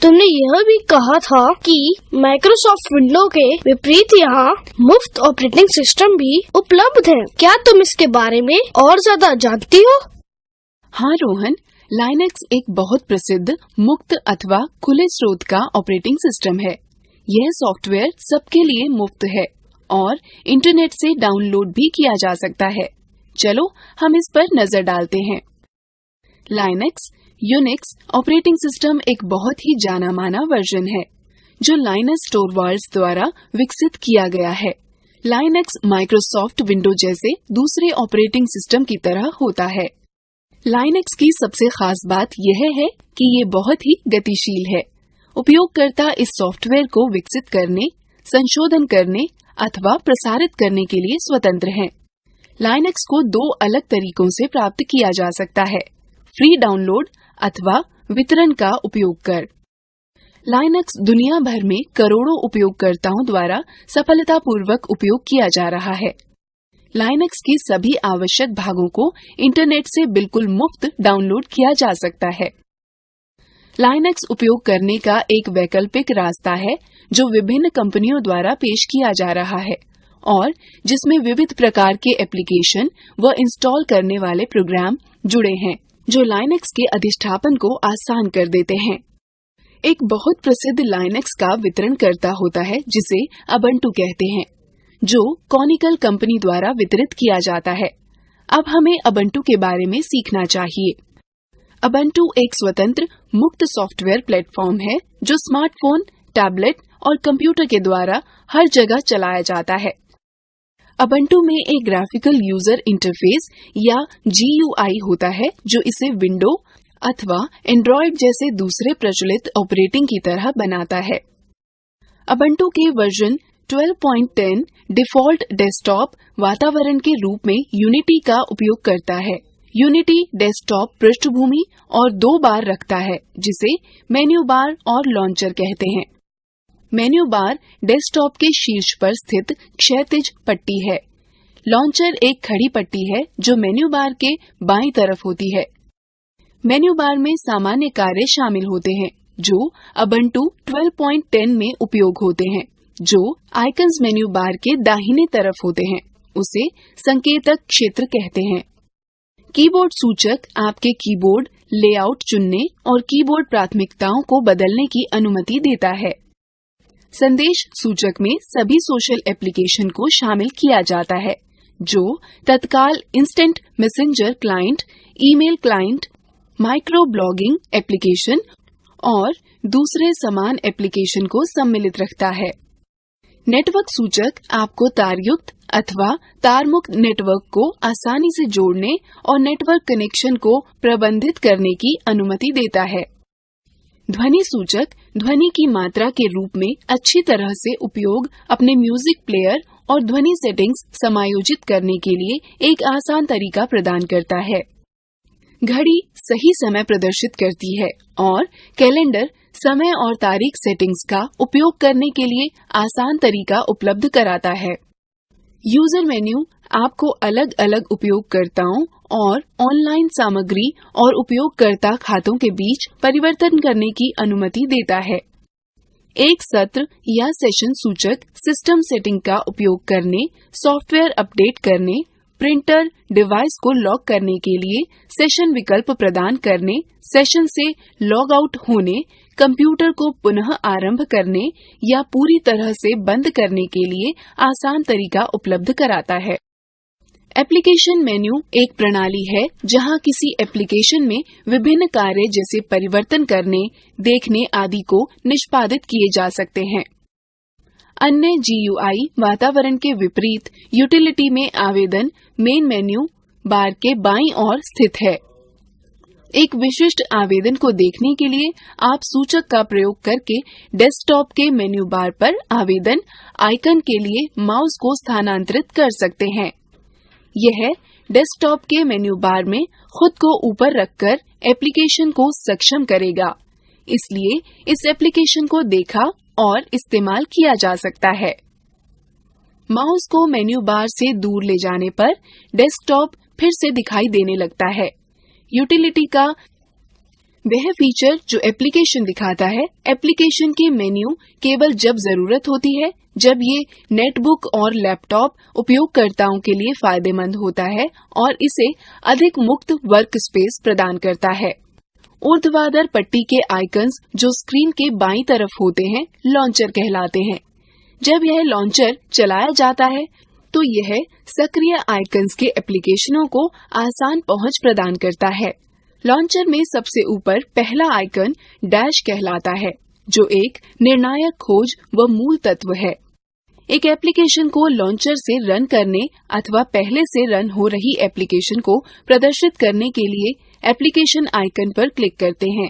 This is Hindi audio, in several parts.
तुमने यह भी कहा था कि माइक्रोसॉफ्ट विंडो के विपरीत यहाँ मुफ्त ऑपरेटिंग सिस्टम भी उपलब्ध है। क्या तुम इसके बारे में और ज्यादा जानती हो? हाँ रोहन, लाइनक्स एक बहुत प्रसिद्ध मुक्त अथवा खुले स्रोत का ऑपरेटिंग सिस्टम है। यह सॉफ्टवेयर सबके लिए मुफ्त है और इंटरनेट से डाउनलोड भी किया जा सकता है। चलो हम इस पर नजर डालते हैं। लाइनक्स यूनिक्स ऑपरेटिंग सिस्टम एक बहुत ही जाना माना वर्जन है जो लाइनस टोरवाल्ड्स द्वारा विकसित किया गया है। लाइनक्स माइक्रोसॉफ्ट विंडो जैसे दूसरे ऑपरेटिंग सिस्टम की तरह होता है। लाइनक्स की सबसे खास बात यह है कि ये बहुत ही गतिशील है। उपयोगकर्ता इस सॉफ्टवेयर को विकसित करने, संशोधन करने अथवा प्रसारित करने के लिए स्वतंत्र हैं। लाइनक्स को दो अलग तरीकों से प्राप्त किया जा सकता है, फ्री डाउनलोड अथवा वितरण का उपयोग कर। लाइनक्स दुनिया भर में करोड़ों उपयोगकर्ताओं द्वारा सफलतापूर्वक उपयोग किया जा रहा है। लाइनक्स की सभी आवश्यक भागों को इंटरनेट से बिल्कुल मुफ्त डाउनलोड किया जा सकता है। लाइनक्स उपयोग करने का एक वैकल्पिक रास्ता है जो विभिन्न कंपनियों द्वारा पेश किया जा रहा है और जिसमें विविध प्रकार के एप्लीकेशन व इंस्टॉल करने वाले प्रोग्राम जुड़े हैं जो लाइनक्स के अधिष्ठापन को आसान कर देते हैं। एक बहुत प्रसिद्ध लाइनक्स का वितरणकर्ता होता है जिसे अबंटू कहते हैं, जो कॉनिकल कंपनी द्वारा वितरित किया जाता है। अब हमें अबंटू के बारे में सीखना चाहिए। अबंटू एक स्वतंत्र मुक्त सॉफ्टवेयर प्लेटफॉर्म है जो स्मार्टफोन, टैबलेट और कंप्यूटर के द्वारा हर जगह चलाया जाता है। अबंटू में एक ग्राफिकल यूजर इंटरफेस या GUI होता है जो इसे विंडो अथवा एंड्रॉयड जैसे दूसरे प्रचलित ऑपरेटिंग की तरह बनाता है। अबंटू के वर्जन 12.10 डिफॉल्ट डेस्कटॉप वातावरण के रूप में यूनिटी का उपयोग करता है। यूनिटी डेस्कटॉप पृष्ठभूमि और दो बार रखता है जिसे मेन्यू बार और लॉन्चर कहते हैं। मेन्यू बार डेस्कटॉप के शीर्ष पर स्थित क्षैतिज पट्टी है। लॉन्चर एक खड़ी पट्टी है जो मेन्यू बार के बाईं तरफ होती है। मेन्यू बार में सामान्य कार्य शामिल होते हैं जो अबंटू 12.10 में उपयोग होते हैं। जो आइकन्स मेन्यू बार के दाहिने तरफ होते हैं उसे संकेतक क्षेत्र कहते हैं। कीबोर्ड सूचक आपके कीबोर्ड लेआउट चुनने और कीबोर्ड प्राथमिकताओं को बदलने की अनुमति देता है। संदेश सूचक में सभी सोशल एप्लीकेशन को शामिल किया जाता है जो तत्काल instant messenger client, email client, micro blogging application और दूसरे समान एप्लीकेशन को सम्मिलित रखता है। नेटवर्क सूचक आपको तारयुक्त अथवा तारमुक्त नेटवर्क को आसानी से जोड़ने और नेटवर्क कनेक्शन को प्रबंधित करने की अनुमति देता है। ध्वनि सूचक ध्वनि की मात्रा के रूप में अच्छी तरह से उपयोग अपने म्यूजिक प्लेयर और ध्वनि सेटिंग्स समायोजित करने के लिए एक आसान तरीका प्रदान करता है। घड़ी सही समय प्रदर्शित करती है और कैलेंडर समय और तारीख सेटिंग्स का उपयोग करने के लिए आसान तरीका उपलब्ध कराता है। यूजर मेन्यू आपको अलग अलग उपयोगकर्ताओं और ऑनलाइन सामग्री और उपयोगकर्ता खातों के बीच परिवर्तन करने की अनुमति देता है। एक सत्र या सेशन सूचक सिस्टम सेटिंग का उपयोग करने, सॉफ्टवेयर अपडेट करने, प्रिंटर डिवाइस को लॉक करने के लिए सेशन विकल्प प्रदान करने, सेशन से लॉग आउट होने, कंप्यूटर को पुनः आरंभ करने या पूरी तरह से बंद करने के लिए आसान तरीका उपलब्ध कराता है। एप्लीकेशन मेन्यू एक प्रणाली है जहां किसी एप्लीकेशन में विभिन्न कार्य जैसे परिवर्तन करने, देखने आदि को निष्पादित किए जा सकते हैं। अन्य GUI वातावरण के विपरीत यूटिलिटी में आवेदन मेन मेन्यू बार के बाईं ओर स्थित है। एक विशिष्ट आवेदन को देखने के लिए आप सूचक का प्रयोग करके डेस्कटॉप के मेन्यू बार पर आवेदन आइकन के लिए माउस को स्थानांतरित कर सकते हैं। यह डेस्कटॉप के मेन्यू बार में खुद को ऊपर रखकर एप्लीकेशन को सक्षम करेगा, इसलिए इस एप्लीकेशन को देखा और इस्तेमाल किया जा सकता है। माउस को मेन्यू बार से दूर ले जाने पर डेस्कटॉप फिर से दिखाई देने लगता है। यूटिलिटी का वह फीचर जो एप्लीकेशन दिखाता है, एप्लीकेशन के मेन्यू केवल जब जरूरत होती है, जब ये नेटबुक और लैपटॉप उपयोगकर्ताओं के लिए फायदेमंद होता है और इसे अधिक मुक्त वर्क स्पेस प्रदान करता है। ऊर्ध्वाधर पट्टी के आइकन्स जो स्क्रीन के बाईं तरफ होते हैं, लॉन्चर कहलाते हैं। जब यह लॉन्चर चलाया जाता है तो यह सक्रिय आइकन्स के एप्लीकेशनों को आसान पहुंच प्रदान करता है। लॉन्चर में सबसे ऊपर पहला आइकन डैश कहलाता है, जो एक निर्णायक खोज व मूल तत्व है। एक एप्लीकेशन को लॉन्चर से रन करने अथवा पहले से रन हो रही एप्लीकेशन को प्रदर्शित करने के लिए एप्लीकेशन आइकन पर क्लिक करते हैं।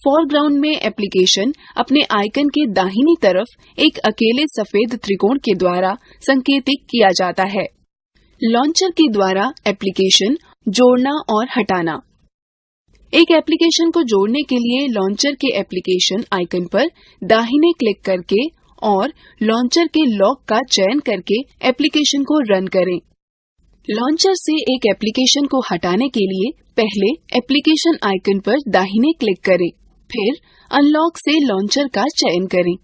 फोरग्राउंड में एप्लीकेशन अपने आइकन के दाहिनी तरफ एक अकेले सफेद त्रिकोण के द्वारा संकेतित किया जाता है। लॉन्चर के द्वारा एप्लीकेशन जोड़ना और हटाना। एक एप्लीकेशन को जोड़ने के लिए लॉन्चर के एप्लीकेशन आइकन पर दाहिने क्लिक करके और लॉन्चर के लॉक का चयन करके एप्लीकेशन को रन करें। लॉन्चर से एक एप्लीकेशन को हटाने के लिए पहले एप्लीकेशन आइकन पर दाहिने क्लिक करें, फिर अनलॉक से लॉन्चर का चयन करें।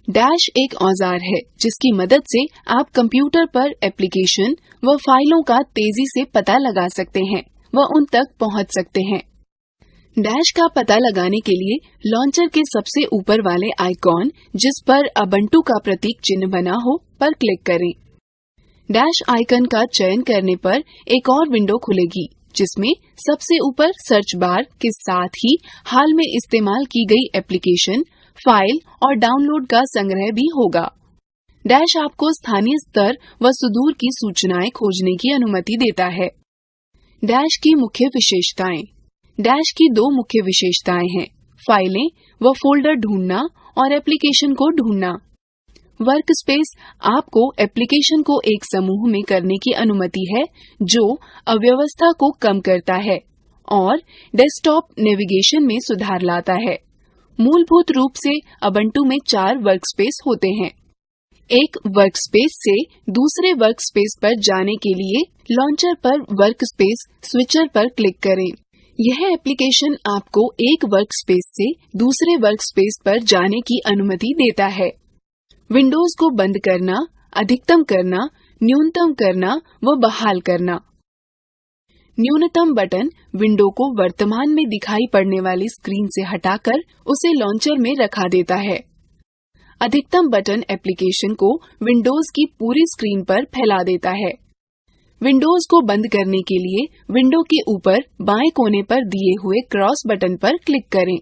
डैश एक औजार है जिसकी मदद से आप कंप्यूटर पर एप्लीकेशन व फाइलों का तेजी से पता लगा सकते हैं व उन तक पहुंच सकते हैं। डैश का पता लगाने के लिए लॉन्चर के सबसे ऊपर वाले आइकॉन, जिस पर उबुंटू का प्रतीक चिन्ह बना हो, पर क्लिक करें। डैश आइकन का चयन करने पर एक और विंडो खुलेगी जिसमें सबसे ऊपर सर्च बार के साथ ही हाल में इस्तेमाल की गई एप्लीकेशन, फाइल और डाउनलोड का संग्रह भी होगा। डैश आपको स्थानीय स्तर व सुदूर की सूचनाएं खोजने की अनुमति देता है। डैश की मुख्य विशेषताएं। डैश की दो मुख्य विशेषताएं हैं, फाइलें व फोल्डर ढूंढना और एप्लीकेशन को ढूंढना। वर्क स्पेस आपको एप्लीकेशन को एक समूह में करने की अनुमति है जो अव्यवस्था को कम करता है और डेस्कटॉप नेविगेशन में सुधार लाता है। मूलभूत रूप से उबुंटू में 4 वर्कस्पेस होते हैं। एक वर्कस्पेस से दूसरे वर्कस्पेस पर जाने के लिए लॉन्चर पर वर्कस्पेस स्विचर पर क्लिक करें। यह एप्लीकेशन आपको एक वर्कस्पेस से दूसरे वर्कस्पेस पर जाने की अनुमति देता है। विंडोज को बंद करना, अधिकतम करना, न्यूनतम करना व बहाल करना। न्यूनतम बटन विंडो को वर्तमान में दिखाई पड़ने वाली स्क्रीन से हटाकर उसे लॉन्चर में रखा देता है। अधिकतम बटन एप्लीकेशन को विंडोज की पूरी स्क्रीन पर फैला देता है। विंडोज को बंद करने के लिए विंडो के ऊपर बाएं कोने पर दिए हुए क्रॉस बटन पर क्लिक करें।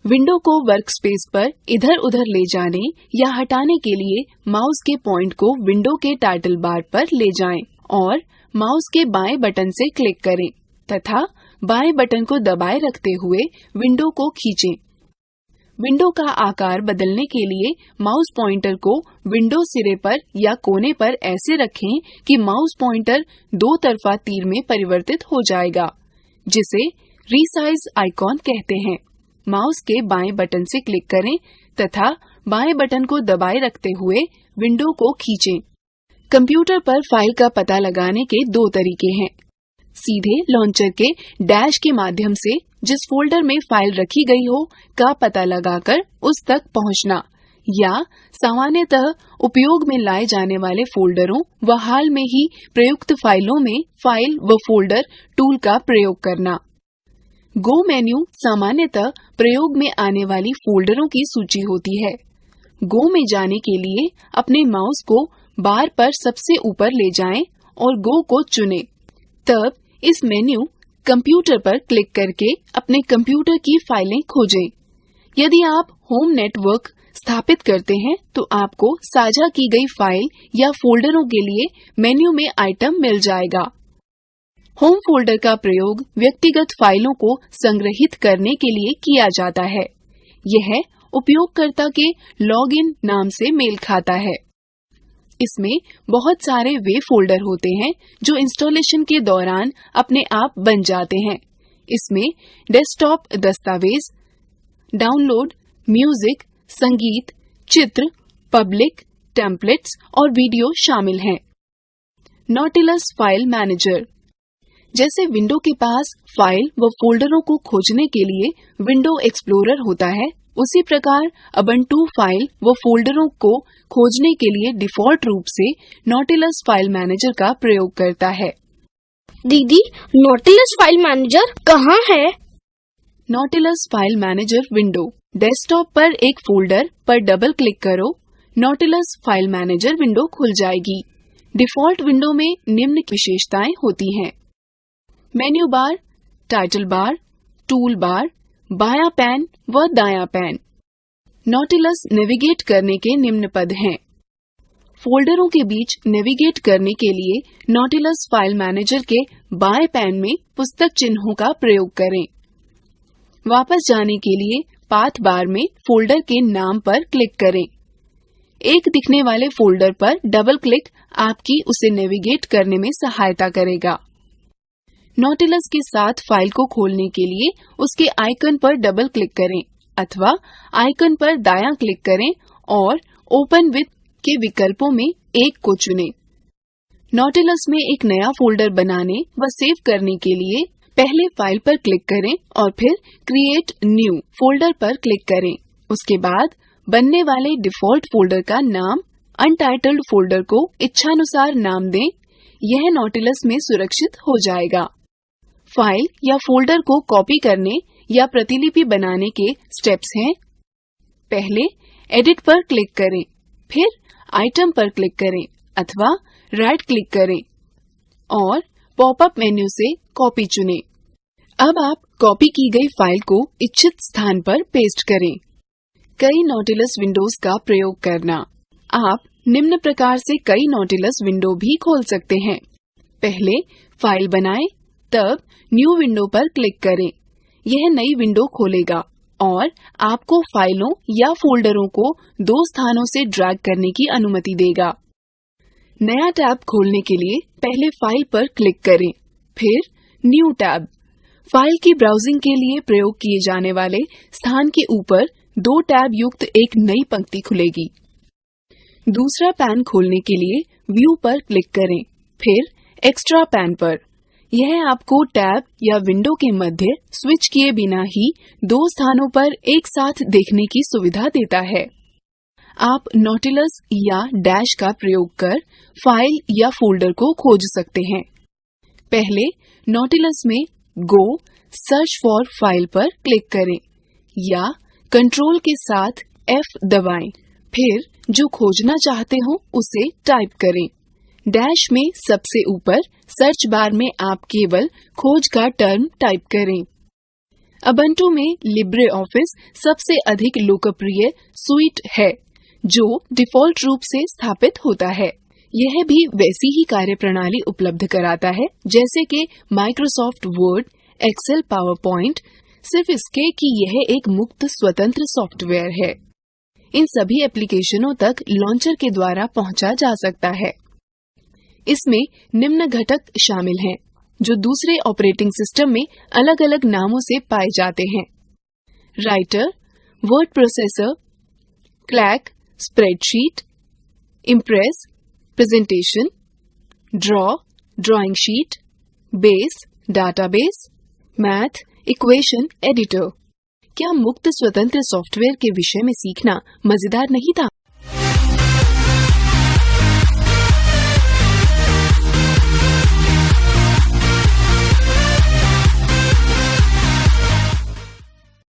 विंडो को वर्कस्पेस पर इधर उधर ले जाने या हटाने के लिए माउस के पॉइंट को विंडो के टाइटल बार पर ले जाएं और माउस के बाएं बटन से क्लिक करें तथा बाएं बटन को दबाए रखते हुए विंडो को खींचें। विंडो का आकार बदलने के लिए माउस पॉइंटर को विंडो सिरे पर या कोने पर ऐसे रखें कि माउस पॉइंटर 2 तरफा तीर में परिवर्तित हो जाएगा, जिसे रीसाइज आइकॉन कहते हैं। माउस के बाएं बटन से क्लिक करें तथा बाएं बटन को दबाए रखते हुए विंडो को खींचें। कंप्यूटर पर फाइल का पता लगाने के 2 तरीके हैं। सीधे लॉन्चर के डैश के माध्यम से जिस फोल्डर में फाइल रखी गई हो का पता लगाकर उस तक पहुंचना, या सामान्यतः उपयोग में लाए जाने वाले फोल्डरों व हाल में ही प्रयुक्त फाइलों में फाइल व फोल्डर टूल का प्रयोग करना। गो मेन्यू सामान्यतः प्रयोग में आने वाली फोल्डरों की सूची होती है। गो में जाने के लिए अपने माउस को बार पर सबसे ऊपर ले जाएं और गो को चुनें। तब इस मेन्यू कंप्यूटर पर क्लिक करके अपने कंप्यूटर की फाइलें खोजें। यदि आप होम नेटवर्क स्थापित करते हैं तो आपको साझा की गई फाइल या फोल्डरों के लिए मेन्यू में आइटम मिल जाएगा। होम फोल्डर का प्रयोग व्यक्तिगत फाइलों को संग्रहित करने के लिए किया जाता है। यह उपयोगकर्ता के लॉगिन नाम से मेल खाता है। इसमें बहुत सारे वे फोल्डर होते हैं जो इंस्टॉलेशन के दौरान अपने आप बन जाते हैं। इसमें डेस्कटॉप दस्तावेज, डाउनलोड, म्यूजिक, संगीत, चित्र, पब्लिक, टेम्पलेट्स और वीडियो शामिल हैं। Nautilus file manager. जैसे विंडो के पास फाइल व फोल्डरों को खोजने के लिए विंडो एक्सप्लोरर होता है, उसी प्रकार उबुंटू फाइल व फोल्डरों को खोजने के लिए डिफॉल्ट रूप से नॉटिलस फाइल मैनेजर का प्रयोग करता है। दीदी, नॉटिलस फाइल मैनेजर कहाँ है? Nautilus file manager window desktop पर एक फोल्डर पर डबल क्लिक करो, नॉटिलस फाइल मैनेजर विंडो खुल जाएगी। डिफॉल्ट विंडो में निम्न विशेषताएं होती हैं: menu bar, title bar, tool bar, बायां पैन व दायां पैन। नॉटिलस नेविगेट करने के निम्न पद हैं। फोल्डरों के बीच नेविगेट करने के लिए नॉटिलस फाइल मैनेजर के बाएं पैन में पुस्तक चिन्हों का प्रयोग करें। वापस जाने के लिए पाथ बार में फोल्डर के नाम पर क्लिक करें। एक दिखने वाले फोल्डर पर डबल क्लिक आपकी उसे नेविगेट करने में सहायता करेगा। नॉटिलस के साथ फाइल को खोलने के लिए उसके आइकन पर डबल क्लिक करें अथवा आइकन पर दायां क्लिक करें और ओपन विथ के विकल्पों में एक को चुनें। नॉटिलस में एक नया फोल्डर बनाने व सेव करने के लिए पहले फाइल पर क्लिक करें और फिर क्रिएट न्यू फोल्डर पर क्लिक करें। उसके बाद बनने वाले डिफॉल्ट फोल्डर का नाम अनटाइटल्ड फोल्डर को इच्छानुसार नाम दें। यह नॉटिलस में सुरक्षित हो जाएगा। फाइल या फोल्डर को कॉपी करने या प्रतिलिपि बनाने के स्टेप्स हैं। पहले एडिट पर क्लिक करें, फिर आइटम पर क्लिक करें अथवा राइट क्लिक करें और पॉपअप मेन्यू से कॉपी चुनें। अब आप कॉपी की गई फाइल को इच्छित स्थान पर पेस्ट करें। कई नॉटिलस विंडोज का प्रयोग करना। आप निम्न प्रकार से कई नॉटिलस विंडो भी खोल सकते हैं। पहले फाइल बनाएं, तब न्यू विंडो पर क्लिक करें। यह नई विंडो खोलेगा और आपको फाइलों या फोल्डरों को दो स्थानों से ड्रैग करने की अनुमति देगा। नया टैब खोलने के लिए पहले फाइल पर क्लिक करें, फिर न्यू टैब। फाइल की ब्राउजिंग के लिए प्रयोग किए जाने वाले स्थान के ऊपर दो टैब युक्त एक नई पंक्ति खुलेगी। दूसरा पैन खोलने के लिए व्यू पर क्लिक करें, फिर एक्स्ट्रा पैन पर। यह आपको टैब या विंडो के मध्य स्विच किए बिना ही दो स्थानों पर एक साथ देखने की सुविधा देता है। आप नॉटिलस या डैश का प्रयोग कर फाइल या फोल्डर को खोज सकते हैं। पहले नॉटिलस में गो सर्च फॉर फाइल पर क्लिक करें या कंट्रोल के साथ F दबाएं, फिर जो खोजना चाहते हो उसे टाइप करें। डैश में सबसे ऊपर सर्च बार में आप केवल खोज का टर्म टाइप करें। उबुंटू में लिब्रे ऑफिस सबसे अधिक लोकप्रिय सुइट है जो डिफॉल्ट रूप से स्थापित होता है। यह भी वैसी ही कार्यप्रणाली उपलब्ध कराता है जैसे कि Microsoft Word, Excel, PowerPoint, सिर्फ इसके कि यह एक मुक्त स्वतंत्र सॉफ्टवेयर है। इन सभी एप्लीकेशनों तक लॉन्चर के द्वारा पहुंचा जा सकता है। इसमें निम्न घटक शामिल हैं जो दूसरे ऑपरेटिंग सिस्टम में अलग अलग नामों से पाए जाते हैं: writer, word processor, clack, spreadsheet, impress, presentation, draw, drawing sheet, base, database, math, equation editor. क्या मुक्त स्वतंत्र सॉफ्टवेयर के विषय में सीखना मजेदार नहीं था?